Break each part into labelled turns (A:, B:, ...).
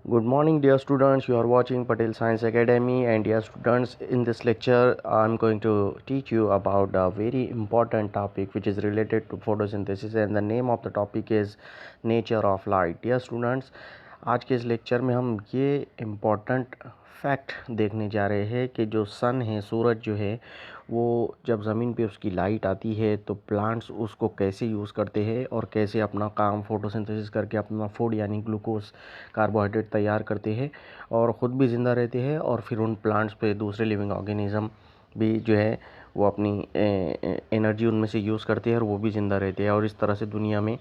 A: Good morning, dear students. You are watching Patel Science Academy, and dear students, in this lecture, I'm going to teach you about a very important topic which is related to photosynthesis, and the name of the topic is nature of light. Dear students, आज के इस lecture में हम ये important fact देखने जा रहे हैं कि जो सन है, सूरज जो है, वो जब ज़मीन पे उसकी लाइट आती है तो प्लांट्स उसको कैसे यूज़ करते हैं और कैसे अपना काम फोटोसिंथेसिस करके अपना फूड यानी ग्लूकोज कार्बोहाइड्रेट तैयार करते हैं और ख़ुद भी ज़िंदा रहते हैं और फिर उन प्लांट्स पे दूसरे लिविंग ऑर्गेनिज़म भी जो है वो अपनी एनर्जी उनमें से यूज़ करते हैं और वो भी ज़िंदा रहते हैं। और इस तरह से दुनिया में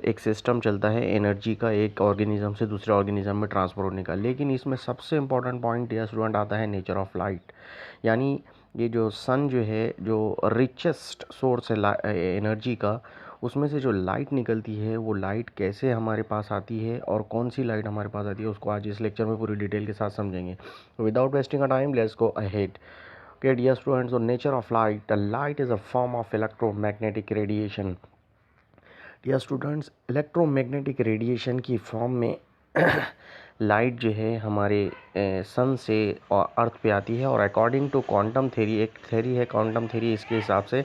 A: एक सिस्टम चलता है एनर्जी का एक ऑर्गेनिज़म से दूसरे ऑर्गेनिज़म में ट्रांसफ़र होने का। लेकिन इसमें सबसे इम्पोर्टेंट पॉइंट या स्टूडेंट आता है नेचर ऑफ लाइट, यानी ये जो सन जो है, जो रिचेस्ट सोर्स है एनर्जी का, उसमें से जो लाइट निकलती है वो लाइट कैसे हमारे पास आती है और कौन सी लाइट हमारे पास आती है उसको आज इस लेक्चर में पूरी डिटेल के साथ समझेंगे। Without wasting a time, let's go ahead. Okay, dear students, so nature of light. The light is a form of electromagnetic radiation. Dear students, electromagnetic radiation की फॉर्म में लाइट जो है हमारे सन से और अर्थ पे आती है और अकॉर्डिंग टू क्वांटम थ्योरी, एक थ्योरी है क्वांटम थ्योरी, इसके हिसाब से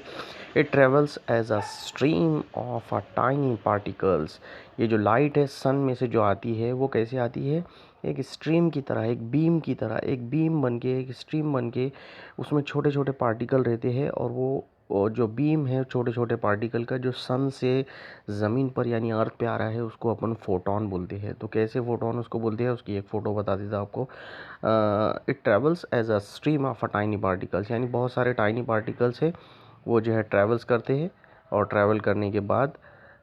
A: it travels as a stream of a tiny particles. ये जो लाइट है सन में से जो आती है वो कैसे आती है, एक स्ट्रीम की तरह, एक बीम की तरह, एक बीम बन के, एक स्ट्रीम बन के, उसमें छोटे छोटे पार्टिकल रहते हैं और वो जो बीम है छोटे छोटे पार्टिकल का जो सन से ज़मीन पर यानी अर्थ पे आ रहा है उसको अपन फोटोन बोलते हैं। तो कैसे फोटोन उसको बोलते हैं उसकी एक फ़ोटो बता देता हूँ आपको। It travels as a stream of a tiny particles, यानी बहुत सारे टाइनी पार्टिकल्स है वो जो है ट्रैवल्स करते हैं और ट्रैवल करने के बाद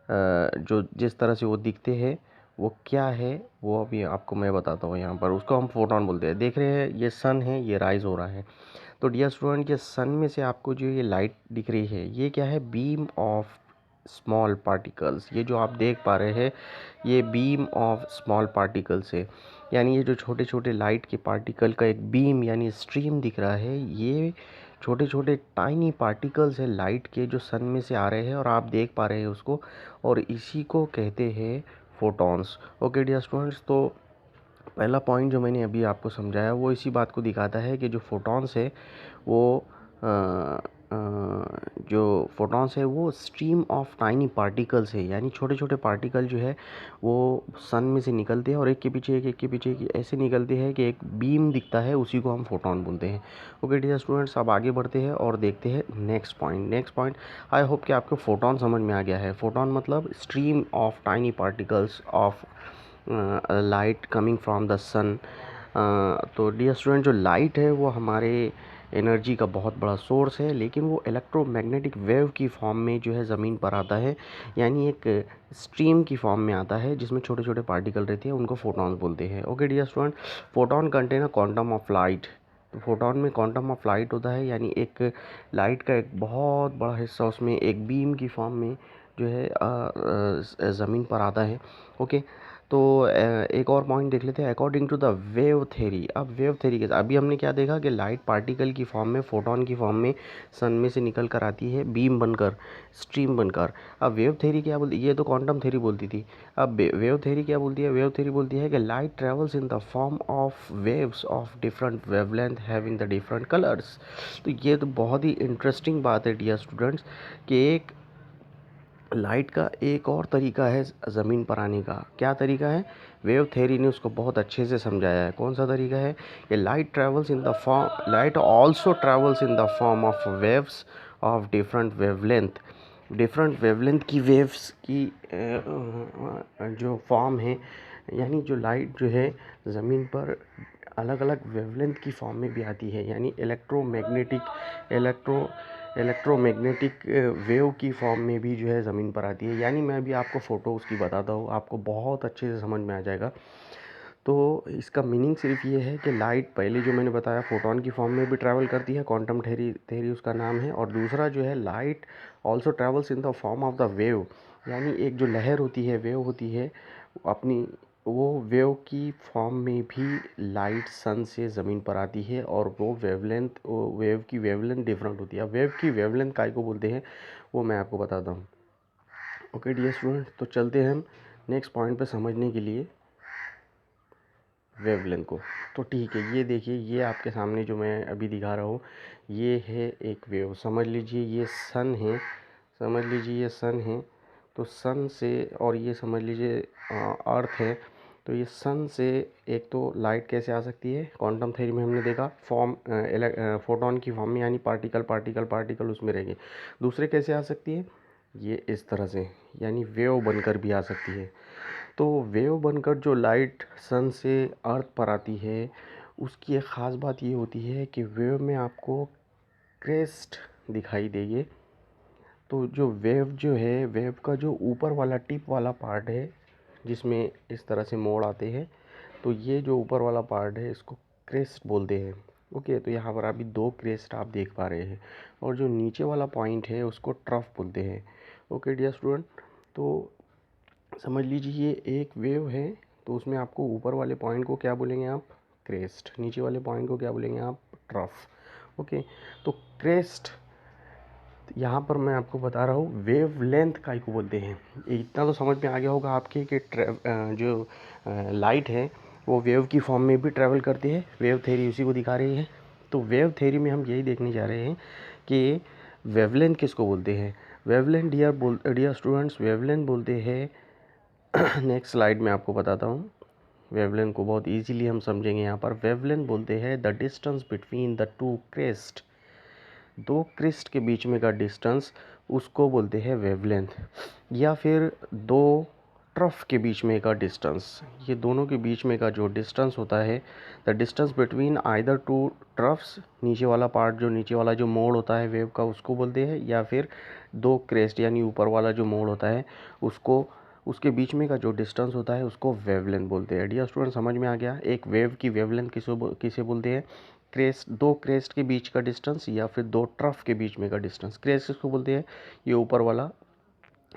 A: जो जिस तरह से वो दिखते हैं वो क्या है वो अभी आपको मैं बताता हूँ। यहाँ पर उसको हम फोटोन बोलते हैं। देख रहे हैं ये सन है, ये राइज हो रहा है। तो डियर स्टूडेंट, ये सन में से आपको जो ये लाइट दिख रही है ये क्या है, बीम ऑफ स्मॉल पार्टिकल्स। ये जो आप देख पा रहे हैं ये बीम ऑफ स्मॉल पार्टिकल्स है, यानी ये जो छोटे छोटे लाइट के पार्टिकल का एक बीम यानी स्ट्रीम दिख रहा है, ये छोटे छोटे टाइनी पार्टिकल्स है लाइट के जो सन में से आ रहे हैं और आप देख पा रहे हैं उसको, और इसी को कहते हैं फोटॉन्स। ओके डियर स्टूडेंट्स, तो पहला पॉइंट जो मैंने अभी आपको समझाया वो इसी बात को दिखाता है कि जो फोटॉन्स है वो जो फोटॉन्स है वो स्ट्रीम ऑफ टाइनी पार्टिकल्स है, यानी छोटे छोटे पार्टिकल जो है वो सन में से निकलते हैं और एक के पीछे एक, एक के पीछे एक ऐसे निकलते हैं कि एक बीम दिखता है, उसी को हम फोटॉन बोलते हैं। ओके डियर स्टूडेंट्स, अब आगे बढ़ते हैं और देखते हैं next point. Next point, I hope कि आपको फोटॉन समझ में आ गया है। फोटॉन मतलब stream of tiny particles of light coming from the sun. तो डियर स्टूडेंट, जो लाइट है वो हमारे एनर्जी का बहुत बड़ा सोर्स है, लेकिन वो इलेक्ट्रोमैग्नेटिक वेव की फॉर्म में जो है ज़मीन पर आता है, यानी एक स्ट्रीम की फॉर्म में आता है जिसमें छोटे छोटे पार्टिकल रहते हैं, उनको फोटॉन्स बोलते हैं। Okay dear student, photon contain a quantum of light. तो फोटॉन में क्वांटम ऑफ लाइट होता है, यानी एक लाइट का एक बहुत बड़ा हिस्सा उसमें एक बीम की फॉर्म में जो है ज़मीन पर आता है। ओके, तो एक और पॉइंट देख लेते हैं according to the wave theory. अब वेव थ्योरी के अभी हमने क्या देखा कि लाइट पार्टिकल की फॉर्म में, फोटॉन की फॉर्म में सन में से निकल कर आती है बीम बनकर, स्ट्रीम बनकर। अब वेव थ्योरी क्या बोलती है, ये तो क्वांटम थ्योरी बोलती थी। अब वेव थ्योरी क्या बोलती है, वेव थ्योरी बोलती है कि light travels in the form of waves of different wavelength having the different colours. तो ये तो बहुत ही इंटरेस्टिंग बात है डियर स्टूडेंट्स कि एक लाइट का एक और तरीका है ज़मीन पर आने का। क्या तरीका है, वेव थ्योरी ने उसको बहुत अच्छे से समझाया है। कौन सा तरीका है कि light travels in the form, light also travels in the form of waves of different wavelength. Different wavelength की वेव्स की जो फॉर्म है, यानी जो लाइट जो है ज़मीन पर अलग अलग वेवलेंथ की फॉर्म में भी आती है, यानी इलेक्ट्रोमैग्नेटिक वेव की फॉर्म में भी जो है ज़मीन पर आती है। यानी मैं अभी आपको फ़ोटो उसकी बताता हूँ, आपको बहुत अच्छे से समझ में आ जाएगा। तो इसका मीनिंग सिर्फ ये है कि लाइट पहले जो मैंने बताया फोटॉन की फॉर्म में भी ट्रैवल करती है, क्वांटम थ्योरी उसका नाम है। और दूसरा जो है light also travels in the form of the wave, यानी एक जो लहर होती है, वेव होती है अपनी, वो वेव की फॉर्म में भी लाइट सन से ज़मीन पर आती है और वो वेव की वेवलेंथ डिफरेंट होती है। अब वेव की वेवलेंथ काय को बोलते हैं वो मैं आपको बताता हूँ। ओके डियर स्टूडेंट, तो चलते हैं हम नेक्स्ट पॉइंट पे समझने के लिए।
B: वेवलेंथ को। तो ठीक है, ये देखिए, ये आपके सामने जो मैं अभी दिखा रहा हूँ ये है एक वेव। समझ लीजिए ये सन है, समझ लीजिए ये सन है। तो सन से, और ये समझ लीजिए अर्थ है। तो ये सन से एक तो लाइट कैसे आ सकती है, क्वांटम थ्योरी में हमने देखा फॉर्म फोटोन की फॉर्म में, यानी पार्टिकल पार्टिकल पार्टिकल उसमें रहेंगे। दूसरे कैसे आ सकती है, ये इस तरह से, यानी वेव बनकर भी आ सकती है। तो वेव बनकर जो लाइट सन से अर्थ पर आती है, उसकी एक ख़ास बात ये होती है कि वेव में आपको क्रेस्ट दिखाई देगी। तो जो वेव जो है, वेव का जो ऊपर वाला टिप वाला पार्ट है, जिसमें इस तरह से मोड़ आते हैं, तो ये जो ऊपर वाला पार्ट है इसको क्रेस्ट बोलते हैं। ओके, तो यहाँ पर अभी दो क्रेस्ट आप देख पा रहे हैं, और जो नीचे वाला पॉइंट है उसको ट्रफ बोलते हैं। ओके डियर स्टूडेंट, तो समझ लीजिए ये एक वेव है। तो उसमें आपको ऊपर वाले पॉइंट को क्या बोलेंगे आप, क्रेस्ट, नीचे वाले पॉइंट को क्या बोलेंगे आप, ट्रफ। ओके, तो क्रेस्ट यहाँ पर मैं आपको बता रहा हूँ वेव लेंथ काय को बोलते हैं। इतना तो समझ में आ गया होगा आपके कि जो लाइट है वो वेव की फॉर्म में भी ट्रैवल करती है। वेव थ्योरी उसी को दिखा रही है। तो वेव थ्योरी में हम यही देखने जा रहे हैं कि वेवलेंथ किसको बोलते हैं। वेवलेंथ डियर स्टूडेंट्स, वेवलेंथ बोलते हैं नेक्स्ट स्लाइड में आपको बताता हूँ। वेवलेंथ को बहुत इजीली हम समझेंगे। यहाँ पर वेवलेंथ बोलते हैं the distance between the two crest, दो क्रिस्ट के बीच में का डिस्टेंस, उसको बोलते हैं वेवलेंथ। या फिर दो ट्रफ के बीच में का डिस्टेंस, ये दोनों के बीच में का जो डिस्टेंस होता है, the distance between either two troughs, नीचे वाला पार्ट, जो नीचे वाला जो मोड़ होता है वेव का, उसको बोलते हैं। या फिर दो क्रेस्ट यानी ऊपर वाला जो मोड़ होता है उसको, उसके बीच में का जो डिस्टेंस होता है उसको वेवलेंथ बोलते हैं। डियर स्टूडेंट, समझ में आ गया एक वेव की वेवलेंथ किसे बोलते हैं। क्रेस्ट, दो क्रेस्ट के बीच का डिस्टेंस या फिर दो ट्रफ के बीच में का डिस्टेंस। क्रेस्ट किसको बोलते हैं, ये ऊपर वाला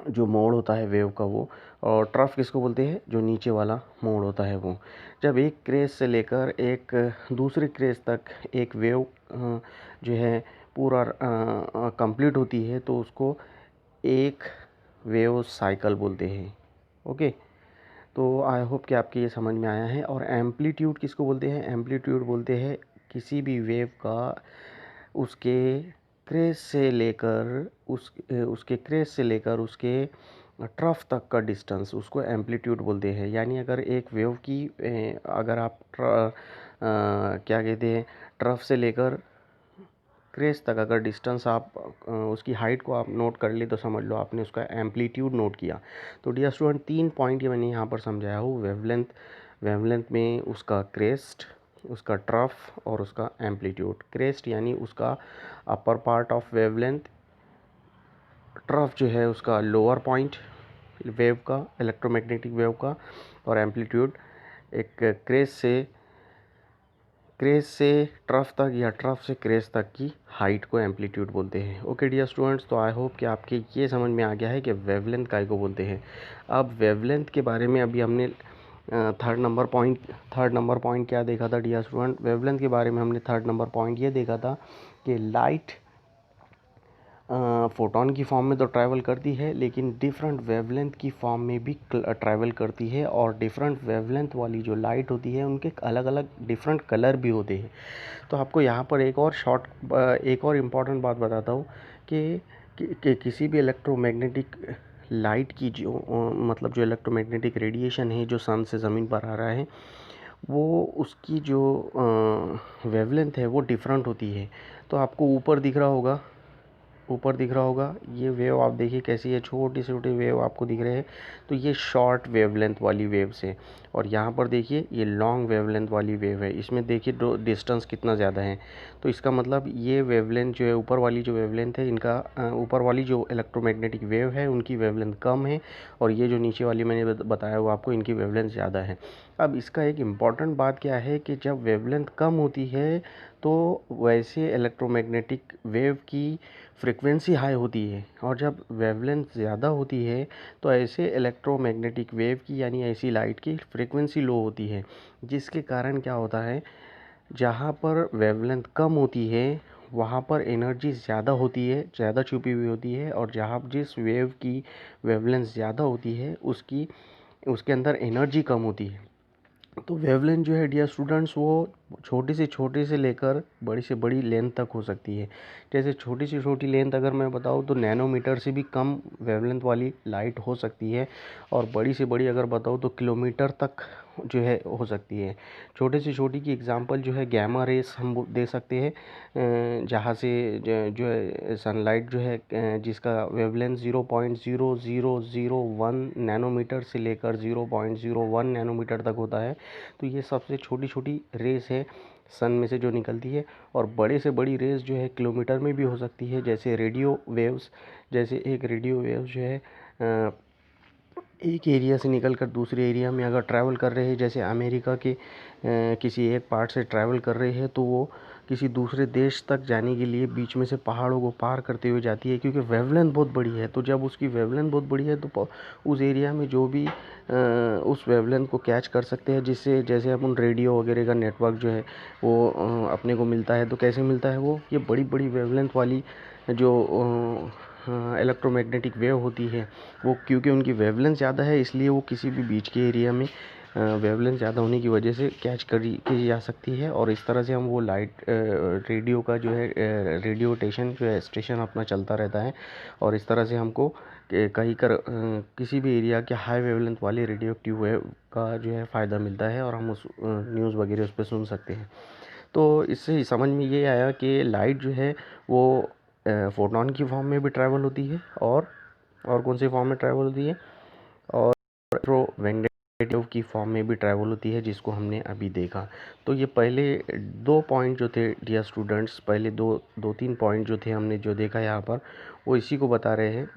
B: जो मोड़ होता है वेव का वो। और ट्रफ किसको बोलते हैं, जो नीचे वाला मोड़ होता है वो। जब एक क्रेस्ट से लेकर एक दूसरे क्रेस्ट तक एक वेव जो है पूरा कंप्लीट होती है, तो उसको एक वेव साइकिल बोलते हैं। ओके, तो आई होप कि आपके ये समझ में आया है। और एम्पलीट्यूड किसको बोलते हैं, एम्पलीट्यूड बोलते हैं किसी भी वेव का उसके क्रेस से लेकर उसके क्रेस से लेकर उसके ट्रफ तक का डिस्टेंस, उसको एम्पलीट्यूड बोलते हैं। यानी अगर एक वेव की अगर आप क्या कहते हैं, ट्रफ से लेकर क्रेस तक अगर डिस्टेंस आप उसकी हाइट को आप नोट कर ले, तो समझ लो आपने उसका एम्पलीट्यूड नोट किया। तो डियर स्टूडेंट, 3 पॉइंट ये मैंने यहाँ पर समझाया हूँ। वेवलेंथ, वेवलेंथ में उसका क्रेस्ट, उसका ट्रफ और उसका एम्पलीट्यूड। क्रेस्ट यानी उसका upper part of wavelength, trough जो है उसका लोअर पॉइंट वेव का, इलेक्ट्रोमैग्नेटिक वेव का, और एम्पलीट्यूड एक क्रेस से ट्रफ तक या ट्रफ से क्रेस तक की हाइट को एम्पलीट्यूड बोलते हैं। ओके डियर स्टूडेंट्स, तो आई होप कि आपके ये समझ में आ गया है कि वेवलेंथ काय को बोलते हैं। अब वेवलेंथ के बारे में अभी हमने थर्ड नंबर पॉइंट क्या देखा था डियर स्टूडेंट। वेवलेंथ के बारे में हमने थर्ड नंबर पॉइंट ये देखा था कि लाइट फोटोन की फॉर्म में तो ट्रैवल करती है, लेकिन डिफरेंट वेवलेंथ की फॉर्म में भी ट्रैवल करती है। और डिफरेंट वेवलेंथ वाली जो लाइट होती है उनके अलग अलग डिफरेंट कलर भी होते हैं। तो आपको यहाँ पर एक और इम्पॉर्टेंट बात बताता हूँ कि किसी भी इलेक्ट्रोमैग्नेटिक लाइट की जो मतलब जो इलेक्ट्रोमैग्नेटिक रेडिएशन है जो सन से ज़मीन पर आ रहा है, वो उसकी जो वेवलेंथ है वो डिफरेंट होती है। तो आपको ऊपर दिख रहा होगा ये वेव, आप देखिए कैसी है, छोटी छोटी वेव आपको दिख रहे हैं। तो ये शॉर्ट वेवलेंथ वाली वेव्स है। और यहाँ पर देखिए ये लॉन्ग वेवलेंथ वाली वेव है। इसमें देखिए डिस्टेंस कितना ज़्यादा है। तो इसका मतलब ये वेवलेंथ जो है, ऊपर वाली जो वेवलेंथ है इनका, ऊपर वाली जो इलेक्ट्रोमैग्नेटिक वेव है उनकी वेवलेंथ कम है, और ये जो नीचे वाली मैंने बताया वो आपको, इनकी वेवलेंथ ज़्यादा है। अब इसका एक इम्पॉर्टेंट बात क्या है कि जब वेवलेंथ कम होती है तो वैसे इलेक्ट्रोमैग्नेटिक वेव की फ्रीक्वेंसी हाई होती है, और जब वेवलेंथ ज़्यादा होती है तो ऐसे इलेक्ट्रोमैग्नेटिक वेव की यानी ऐसी लाइट की फ्रीक्वेंसी लो होती है। जिसके कारण क्या होता है, जहाँ पर वेवलेंथ कम होती है वहाँ पर एनर्जी ज़्यादा होती है, ज़्यादा छुपी हुई होती है। और जहाँ जिस वेव की वेवलेंथ ज़्यादा होती है उसके अंदर एनर्जी कम होती है। तो वेवलेंथ जो है डियर स्टूडेंट्स, वो छोटी से लेकर बड़ी से बड़ी लेंथ तक हो सकती है। जैसे छोटी से छोटी लेंथ अगर मैं बताऊँ तो नैनोमीटर से भी कम वेवलेंथ वाली लाइट हो सकती है, और बड़ी से बड़ी अगर बताऊँ तो किलोमीटर तक जो है हो सकती है। छोटे से छोटी की एग्जांपल जो है गैमा रेस हम दे सकते हैं, जहाँ से जो है सनलाइट जो है जिसका वेवलेंथ 0.0001 नैनोमीटर से लेकर 0.01 नैनोमीटर तक होता है। तो ये सबसे छोटी छोटी रेस है सन में से जो निकलती है। और बड़े से बड़ी रेस जो है किलोमीटर में भी हो सकती है, जैसे रेडियो वेव्स। जैसे एक रेडियो वेव जो है एक एरिया से निकल कर दूसरे एरिया में अगर ट्रैवल कर रहे हैं, जैसे अमेरिका के किसी एक पार्ट से ट्रैवल कर रहे हैं, तो वो किसी दूसरे देश तक जाने के लिए बीच में से पहाड़ों को पार करते हुए जाती है, क्योंकि वेवलेंथ बहुत बड़ी है। तो जब उसकी वेवलेंथ बहुत बड़ी है तो उस एरिया में जो भी उस वेवलेंथ को कैच कर सकते हैं, जिससे जैसे अपन रेडियो वगैरह का नेटवर्क जो है वो अपने को मिलता है। तो कैसे मिलता है वो, ये बड़ी बड़ी वेवलेंथ वाली जो इलेक्ट्रोमैग्नेटिक वेव होती है, वो क्योंकि उनकी वेवलेंथ ज़्यादा है, इसलिए वो किसी भी बीच के एरिया में वेवलेंथ ज़्यादा होने की वजह से कैच की जा सकती है। और इस तरह से हम वो लाइट रेडियो का जो है रेडियो स्टेशन जो है स्टेशन अपना चलता रहता है, और इस तरह से हमको कहीं कर किसी भी एरिया के हाई वेवलेंथ वाले रेडियो एक्टिव वेव का जो है फ़ायदा मिलता है, और हम उस न्यूज़ वगैरह उस पर सुन सकते हैं। तो इससे समझ में ये आया कि लाइट जो है वो फोटोन की फॉर्म में भी ट्रैवल होती है, और कौन से फॉर्म में ट्रैवल होती है, और इलेक्ट्रोमैग्नेटिक की फॉर्म में भी ट्रैवल होती है, जिसको हमने अभी देखा। तो ये पहले दो पॉइंट जो थे डियर स्टूडेंट्स, पहले दो तीन पॉइंट जो थे हमने जो देखा यहाँ पर, वो इसी को बता रहे हैं।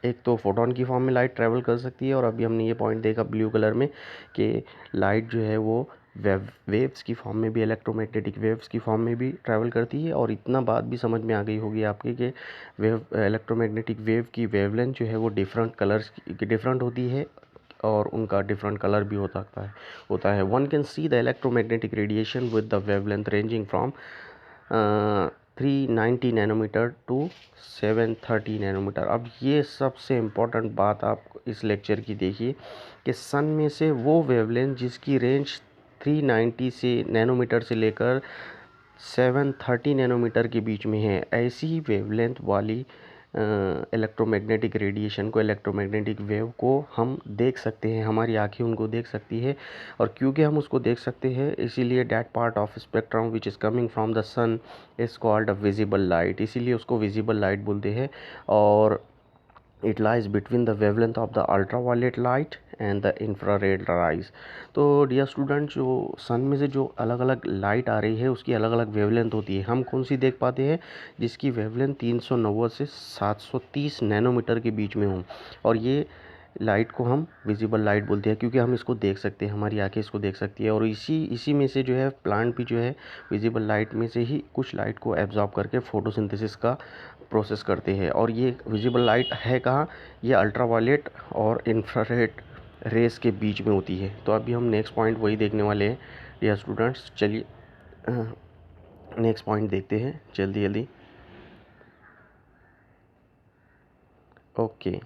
B: एक तो फोटोन की फॉर्म में लाइट ट्रैवल कर सकती है, और अभी हमने ये पॉइंट देखा ब्लू कलर में कि लाइट जो है वो वेव्स की फॉर्म में भी, इलेक्ट्रोमैग्नेटिक वेव्स की फॉर्म में भी ट्रैवल करती है। और इतना बात भी समझ में आ गई होगी आपके कि इलेक्ट्रोमैग्नेटिक वेव की वेवलेंथ जो है वो डिफरेंट कलर्स की डिफरेंट होती है, और उनका डिफरेंट कलर भी होता है। One can see the electromagnetic radiation with the wavelength ranging from 390 nanometre to 730 nanometre. अब ये सबसे इम्पोर्टेंट बात आप इस लेक्चर की देखिए कि सन में से वो वेवलेंथ जिसकी रेंज 390 से नैनोमीटर से लेकर 730 नैनोमीटर के बीच में है, ऐसी वेवलेंथ वाली इलेक्ट्रोमैग्नेटिक रेडिएशन को, इलेक्ट्रोमैग्नेटिक वेव को हम देख सकते हैं, हमारी आंखें उनको देख सकती है। और क्योंकि हम उसको देख सकते हैं, इसीलिए that part of spectrum which is coming from the sun is called a visible light, इसीलिए उसको विजिबल लाइट बोलते हैं। और it lies between the wavelength of the ultraviolet light and the infrared rays। तो डियर स्टूडेंट, जो सन में से जो अलग अलग लाइट आ रही है उसकी अलग अलग वेवलेंथ होती है। हम कौन सी देख पाते हैं, जिसकी वेवलेंथ 390 से 730 नैनोमीटर के बीच में हो, और ये लाइट को हम विजिबल लाइट बोलते हैं, क्योंकि हम इसको देख सकते हैं, हमारी आंखें इसको देख सकती है। और इसी में से जो है प्लांट भी जो है विजिबल लाइट में से ही कुछ लाइट को एब्जॉर्ब करके फोटोसिंथेसिस का प्रोसेस करते हैं। और ये विजिबल लाइट है कहाँ, ये अल्ट्रावायलेट और इंफ्रारेड रेस के बीच में होती है। तो अभी हम नेक्स्ट पॉइंट वही देखने वाले हैं डियर स्टूडेंट्स। चलिए नेक्स्ट पॉइंट देखते हैं जल्दी जल्दी। ओके,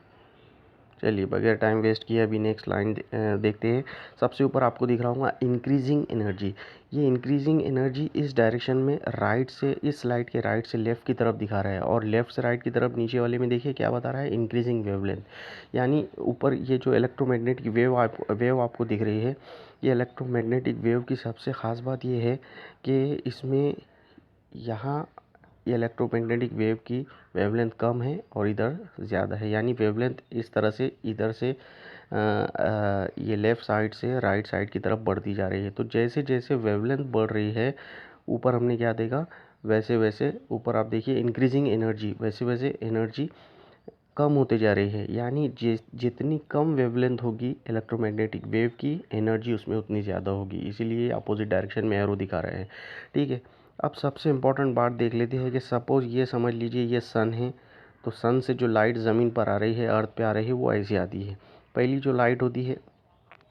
B: चलिए बगैर टाइम वेस्ट किए अभी नेक्स्ट लाइन देखते हैं। सबसे ऊपर आपको दिख रहा होगा इंक्रीजिंग एनर्जी। ये इंक्रीजिंग एनर्जी इस डायरेक्शन में राइट से, इस स्लाइड के राइट से लेफ़्ट की तरफ दिखा रहा है, और लेफ़्ट से राइट की तरफ नीचे वाले में देखिए क्या बता रहा है, इंक्रीजिंग वेवलेंथ। यानी ऊपर ये जो इलेक्ट्रोमैग्नेटिक वेव आपको दिख रही है, ये इलेक्ट्रोमैग्नेटिक वेव की सबसे ख़ास बात ये है कि इसमें यहाँ ये इलेक्ट्रोमैग्नेटिक वेव की वेवलेंथ कम है और इधर ज़्यादा है। यानी वेवलेंथ इस तरह से इधर से ये लेफ़्ट साइड से राइट साइड की तरफ बढ़ती जा रही है। तो जैसे जैसे वेवलेंथ बढ़ रही है, ऊपर हमने क्या देखा, वैसे वैसे ऊपर आप देखिए इंक्रीजिंग एनर्जी, वैसे वैसे एनर्जी कम होते जा रही है। यानी जितनी कम वेवलेंथ होगी इलेक्ट्रोमैग्नेटिक वेव की, एनर्जी उसमें उतनी ज़्यादा होगी। इसीलिए अपोजिट डायरेक्शन में एरो दिखा रहे हैं। ठीक है, अब सबसे इम्पोर्टेंट बात देख लेते हैं कि सपोज़ ये समझ लीजिए ये सन है, तो सन से जो लाइट ज़मीन पर आ रही है, अर्थ पे आ रही है, वो ऐसे आती है। पहली जो लाइट होती है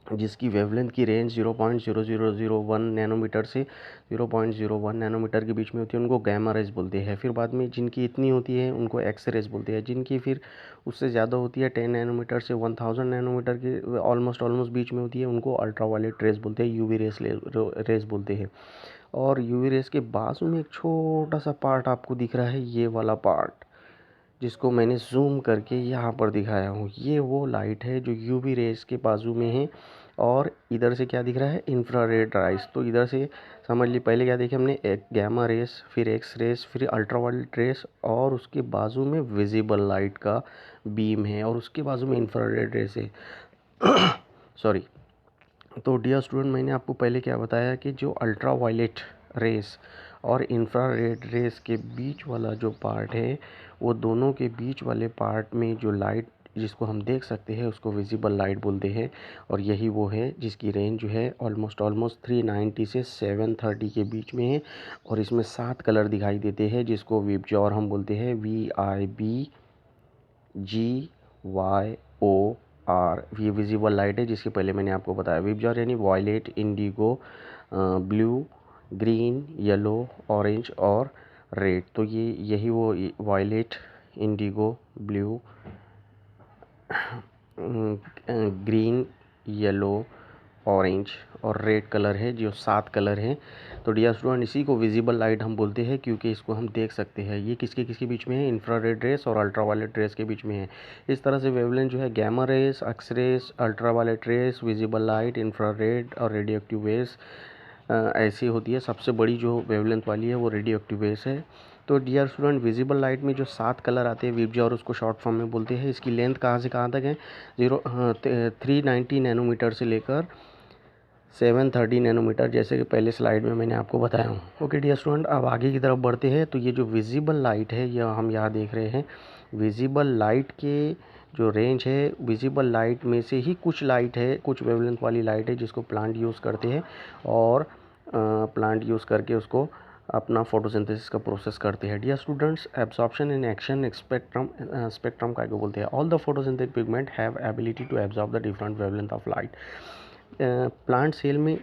B: जिसकी वेवलेंथ की रेंज 0.0001 नैनोमीटर से 0.01 नैनोमीटर के बीच में होती है, उनको गैमा रेज बोलते हैं। फिर बाद में जिनकी इतनी होती है उनको एक्स रेज बोलते हैं। जिनकी फिर उससे ज़्यादा होती है 10 नैनोमीटर से 1000 नैनोमीटर के ऑलमोस्ट बीच में होती है, उनको अल्ट्रावायलेट रेज बोलते हैं, यूवी रेज बोलते हैं। और यूवी रेज के बाजू में एक छोटा सा पार्ट आपको दिख रहा है, ये वाला पार्ट जिसको मैंने जूम करके यहाँ पर दिखाया हूँ, ये वो लाइट है जो यूवी रेज के बाजू में है। और इधर से क्या दिख रहा है, इंफ्रारेड राइज। तो इधर से समझ ली, पहले क्या देखे हमने, एक गैमा रेस, फिर एक्स रेस, फिर अल्ट्रावायलेट रेस, और उसके बाजू में विजिबल लाइट का बीम है, और उसके बाजू में इंफ्रारेड रेस है। सॉरी। तो डियर स्टूडेंट, मैंने आपको पहले क्या बताया कि जो अल्ट्रावायलेट रेस और इंफ्रारेड रेस के बीच वाला जो पार्ट है, वो दोनों के बीच वाले पार्ट में जो लाइट जिसको हम देख सकते हैं उसको विजिबल लाइट बोलते हैं। और यही वो है जिसकी रेंज जो है ऑलमोस्ट 390 से 730 के बीच में है। और इसमें 7 कलर दिखाई देते हैं जिसको विबजॉर हम बोलते हैं, VIBGYOR। ये विजिबल लाइट है जिसके पहले मैंने आपको बताया। विबजॉर यानी violet, indigo, blue, green, yellow, orange और रेड। तो ये यही वो violet, indigo, blue, green, yellow, orange और रेड कलर है, जो 7 कलर हैं। तो डियर स्टूडेंट, इसी को विजिबल लाइट हम बोलते हैं क्योंकि इसको हम देख सकते हैं। ये किसके किसके बीच में है, इंफ्रारेड रेस और अल्ट्रावायलेट रेस के बीच में है। इस तरह से वेवलेंथ जो है gamma rays, X rays, ultraviolet rays, visible light, infrared और रेडियो एक्टिव वेव्स ऐसी होती है। सबसे बड़ी जो वेवलेंथ वाली है वो रेडियो एक्टिव वेव्स है। तो डियर स्टूडेंट, विजिबल लाइट में जो 7 कलर आते हैं, विबजॉर उसको शॉर्ट फॉर्म में बोलते हैं। इसकी लेंथ कहाँ से कहाँ तक है, 390 नैनोमीटर से लेकर 730 नैनोमीटर, जैसे कि पहले स्लाइड में मैंने आपको बताया हूँ। ओके डियर स्टूडेंट, अब आगे की तरफ बढ़ते हैं। तो ये जो विजिबल लाइट है, यह हम यहाँ देख रहे हैं। विजिबल लाइट के जो रेंज है, विजिबल लाइट में से ही कुछ लाइट है, कुछ वेवलेंथ वाली लाइट है जिसको प्लांट यूज़ करते हैं, और प्लांट यूज़ करके उसको अपना फोटोसिंथेसिस का प्रोसेस करते हैं। Dear students, absorption in action spectrum का बोलते हैं। All the photosynthetic pigment have ability to absorb the different wavelength of light. Plant cell में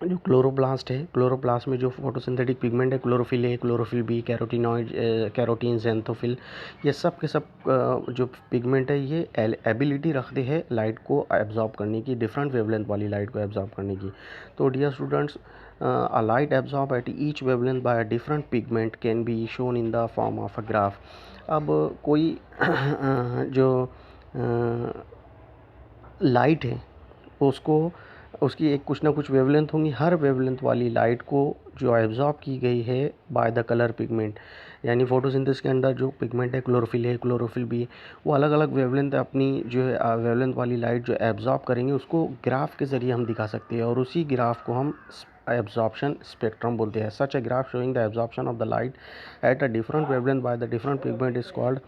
B: जो क्लोरोप्लास्ट है, क्लोरोप्लास्ट में जो फोटोसिंथेटिक पिगमेंट है, chlorophyll A, chlorophyll B, carotenoid, carotene, xanthophyll, ये सब के सब जो पिगमेंट है ये एबिलिटी रखते हैं लाइट को एब्जॉर्ब करने की, डिफरेंट वेवलेंथ वाली लाइट को एब्जॉर्ब करने की। तो dear students, a light absorbed at each wavelength by a different pigment can be shown in the form of a graph। अब कोई जो लाइट है उसको, उसकी एक कुछ ना कुछ वेवलेंथ होंगी। हर वेवलेंथ वाली लाइट को जो एब्जॉर्ब की गई है बाय द कलर पिगमेंट, यानी फोटोसिंथेसिस के अंदर जो पिगमेंट है, क्लोरोफिल है, क्लोरोफिल बी, वो अलग अलग वेवलेंथ अपनी जो है वेवलेंथ वाली लाइट जो एब्जॉर्ब करेंगे उसको ग्राफ के ज़रिए हम दिखा सकते हैं, और उसी ग्राफ को हम एब्जॉर्प्शन स्पेक्ट्रम बोलते हैं। Such a graph showing the absorption of the light at a different wavelength by the different pigment is called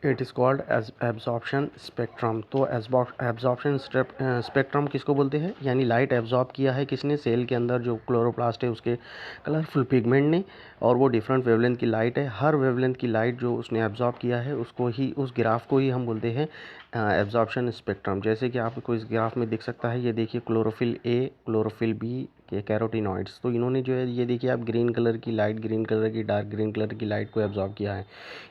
B: it is called as absorption spectrum. तो एब्जॉर्प्शन स्पेक्ट्रम किसको बोलते हैं, यानी लाइट एब्जॉर्ब किया है किसने, सेल के अंदर जो क्लोरोप्लास्ट है उसके कलरफुल पिगमेंट ने, और वो डिफरेंट वेवलेंथ की लाइट है। हर वेवलेंथ की लाइट जो उसने एब्जॉर्ब किया है उसको ही, उस ग्राफ को ही हम बोलते हैं एब्जॉर्प्शन स्पेक्ट्रम। जैसे कि आपको इस ग्राफ में दिख सकता है, ये देखिए क्लोरोफिल ए, क्लोरोफिल बी के कैरोटीनॉइड्स। तो इन्होंने जो है ये देखिए आप ग्रीन कलर की लाइट, ग्रीन कलर की, डार्क ग्रीन कलर की लाइट को एब्जॉर्ब किया है।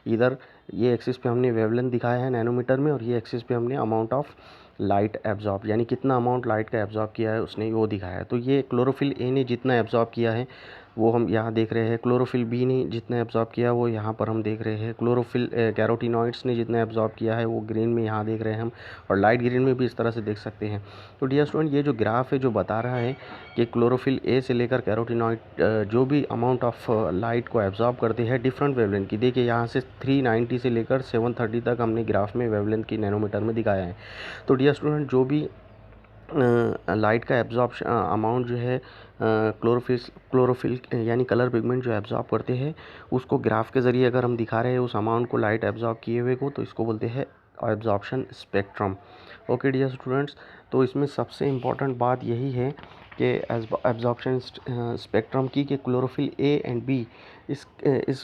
B: इधर ये एक्सिस पे हमने वेवलेंथ दिखाया है नैनोमीटर में, और ये एक्सिस पे हमने अमाउंट ऑफ लाइट एब्जॉर्ब, यानी कितना अमाउंट लाइट का एब्जॉर्ब किया है उसने, वो दिखाया है। तो ये क्लोरोफिल ए ने जितना एब्जॉर्ब किया है वो हम यहाँ देख रहे हैं, क्लोरोफिल बी ने जितना एब्जॉर्ब किया वो यहाँ पर हम देख रहे हैं, क्लोरोफिल कैरोटीनॉइड्स ने जितना एब्जॉर्ब किया है वो ग्रीन में यहाँ देख रहे हैं हम, और लाइट ग्रीन में भी इस तरह से देख सकते हैं। तो डियर स्टूडेंट, ये जो ग्राफ है जो बता रहा है कि क्लोरोफिल ए से लेकर कैरोटीनॉइड जो भी अमाउंट ऑफ लाइट को एब्जॉर्ब करते हैं डिफरेंट वेवलेंथ की, देखिए यहाँ से 390 से लेकर 730 तक हमने ग्राफ में वेवलेंथ की नैनोमीटर में दिखाया है। तो डियर स्टूडेंट, जो भी लाइट का एब्जॉर्प्शन अमाउंट जो है क्लोरोफिल यानी कलर पिगमेंट जो एब्जॉर्ब करते हैं उसको ग्राफ के ज़रिए अगर हम दिखा रहे हैं उस अमाउंट को, लाइट एब्जॉर्ब किए हुए को, तो इसको बोलते हैं absorption spectrum. Okay dear students, तो इसमें सबसे इम्पॉर्टेंट बात यही है कि एब्जॉर्प्शन स्पेक्ट्रम की कि क्लोरोफिल ए एंड बी इस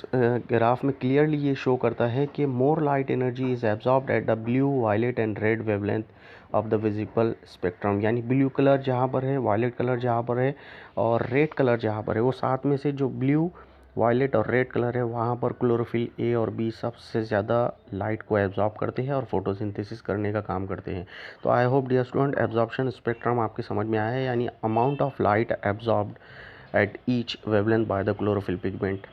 B: ग्राफ में क्लियरली ये शो करता है कि more light energy is absorbed at the blue, violet and red wavelength of the visible spectrum. यानी ब्लू कलर जहाँ पर है, वायलेट कलर जहाँ पर है और रेड कलर जहाँ पर है, वो साथ में से जो ब्लू, वायलेट और रेड कलर है वहाँ पर क्लोरोफिल ए और बी सबसे ज़्यादा लाइट को एब्जॉर्ब करते हैं और फोटोसिंथेसिस करने का काम करते हैं। तो I hope dear student absorption spectrum आपकी समझ में आया है, यानी amount of light absorbed at each wavelength by the chlorophyll pigment.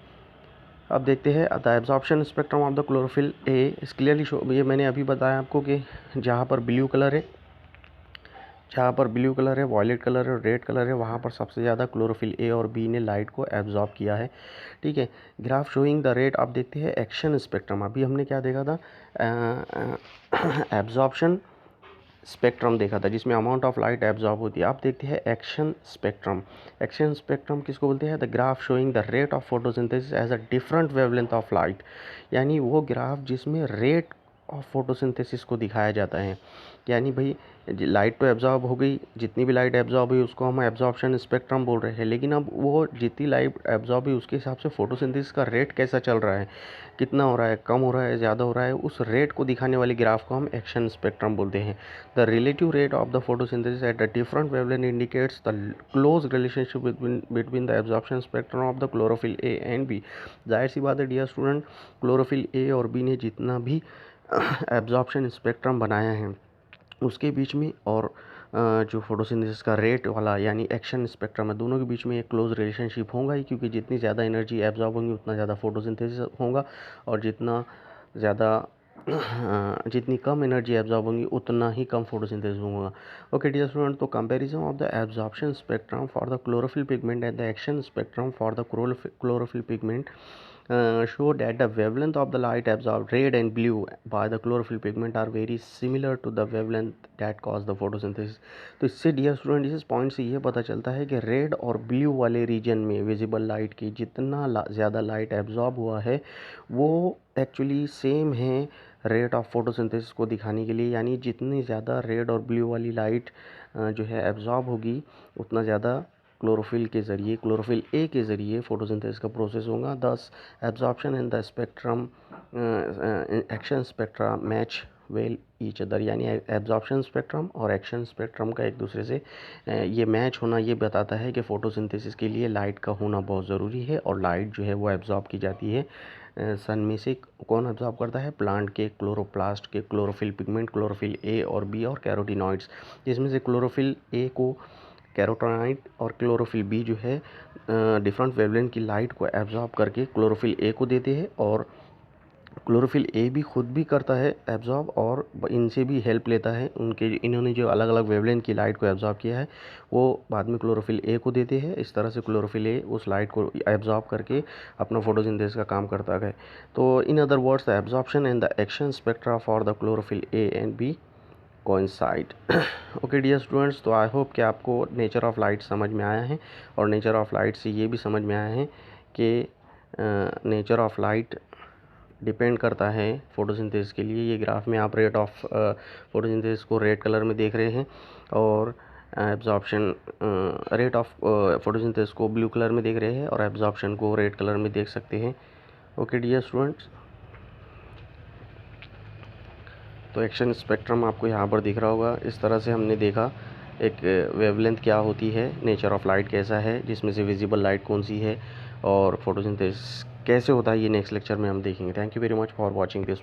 B: अब देखते हैं the absorption spectrum of the chlorophyll A is clearly show. ये मैंने अभी बताया आपको कि जहाँ पर ब्लू कलर है, वायलेट कलर है और रेड कलर है, वहाँ पर सबसे ज़्यादा क्लोरोफिल ए और बी ने लाइट को एब्जॉर्ब किया है। ठीक है, ग्राफ शोइंग द रेट। अब देखते हैं एक्शन स्पेक्ट्रम। अभी हमने क्या देखा था, एब्जॉर्प्शन स्पेक्ट्रम देखा था जिसमें अमाउंट ऑफ लाइट एब्जॉर्ब होती है। अब देखते हैं एक्शन स्पेक्ट्रम। एक्शन स्पेक्ट्रम किसको बोलते हैं? The graph showing the rate of photosynthesis as a different wavelength of light. यानी वो ग्राफ जिसमें रेट ऑफ फोटोसिंथेसिस को दिखाया जाता है। यानी भाई लाइट तो एब्जॉर्ब हो गई, जितनी भी लाइट एब्जॉर्ब हुई उसको हम एब्जॉर्प्शन स्पेक्ट्रम बोल रहे हैं, लेकिन अब वो जितनी लाइट एब्जॉर्ब हुई उसके हिसाब से फोटोसिंथेसिस का रेट कैसा चल रहा है, कितना हो रहा है, कम हो रहा है, ज़्यादा हो रहा है, उस रेट को दिखाने वाली ग्राफ को हम एक्शन स्पेक्ट्रम बोलते हैं। The relative rate of the photosynthesis at the different wavelength indicates the close relationship between the absorption spectrum of the chlorophyll A and B. जाहिर सी बात है डियर स्टूडेंट, क्लोरोफिल ए और B ने जितना भी एब्जॉर्प्शन स्पेक्ट्रम बनाया है उसके बीच में और जो फोटोसिंथेसिस का रेट वाला यानी एक्शन स्पेक्ट्रम है, दोनों के बीच में एक क्लोज रिलेशनशिप होगा ही, क्योंकि जितनी ज़्यादा एनर्जी एब्जॉर्ब होगी उतना ज़्यादा फोटोसिंथेसिस होगा और जितनी कम एनर्जी एब्जॉर्ब होगी उतना ही कम फोटोसिंथेसिस होगा। ओके डियर स्टूडेंट, तो comparison of the absorption spectrum for the chlorophyll pigment and the action spectrum for the chlorophyll pigment show that the wavelength of the light absorbed red and blue by the chlorophyll pigment are very similar to the wavelength that cause the photosynthesis। तो इससे dear student इस point से ये पता चलता है कि red और ब्लू वाले रीजन में विजिबल लाइट की जितना ज़्यादा लाइट एब्जॉर्ब हुआ है वो एक्चुअली सेम है रेट ऑफ फोटोसिंथेसिस को दिखाने के लिए। यानी जितनी ज़्यादा रेड और ब्लू वाली लाइट जो है एब्जॉर्ब होगी उतना ज़्यादा क्लोरोफिल ए के ज़रिए फोटोसिंथेसिस का प्रोसेस होगा। दस absorption in the spectrum action spectra match well each other. यानी एब्जॉर्प्शन स्पेक्ट्रम और एक्शन स्पेक्ट्रम का एक दूसरे से ये मैच होना ये बताता है कि फ़ोटोसिंथेसिस के लिए लाइट का होना बहुत ज़रूरी है और लाइट जो है वो एब्जॉर्ब की जाती है सन में से। कौन एब्जॉर्ब करता है? प्लांट के क्लोरोप्लास्ट के क्लोरोफिल पिगमेंट, क्लोरोफिल ए और बी और कैरोटीनॉइड्स, जिसमें से क्लोरोफिल ए को कैरोटीनॉइड और क्लोरोफिल बी जो है डिफरेंट वेवलेंथ की लाइट को एब्जॉर्ब करके क्लोरोफिल ए को देते हैं और क्लोरोफिल ए भी खुद भी करता है एब्जॉर्ब और इनसे भी हेल्प लेता है। इन्होंने जो अलग अलग वेवलेंथ की लाइट को एब्जॉर्ब किया है वो बाद में क्लोरोफिल ए को देते हैं। इस तरह से क्लोरोफिल ए उस लाइट को एब्जॉर्ब करके अपना फोटोसिंथेसिस का काम करता है। तो in other words the absorption and the action spectra for the chlorophyll A and B coincide. Okay dear students, तो आई होप कि आपको नेचर ऑफ लाइट समझ में आया है और नेचर ऑफ लाइट से ये भी समझ में आया है कि नेचर ऑफ लाइट डिपेंड करता है फोटोसिंथेसिस के लिए। ये ग्राफ में आप रेट ऑफ फोटोसिंथेसिस को रेड कलर में देख रहे हैं और एब्जॉर्प्शन रेट ऑफ फोटोसिंथेसिस को ब्लू कलर में देख रहे हैं और एब्जॉर्प्शन को रेड कलर में देख सकते हैं। ओके डियर स्टूडेंट्स, तो एक्शन स्पेक्ट्रम आपको यहाँ पर दिख रहा होगा। इस तरह से हमने देखा एक वेवलेंथ क्या होती है, नेचर ऑफ लाइट कैसा है, जिसमें से विजिबल लाइट कौन सी है और फोटोसिंथेसिस कैसे होता है, ये नेक्स्ट लेक्चर में हम देखेंगे। Thank you very much for watching this.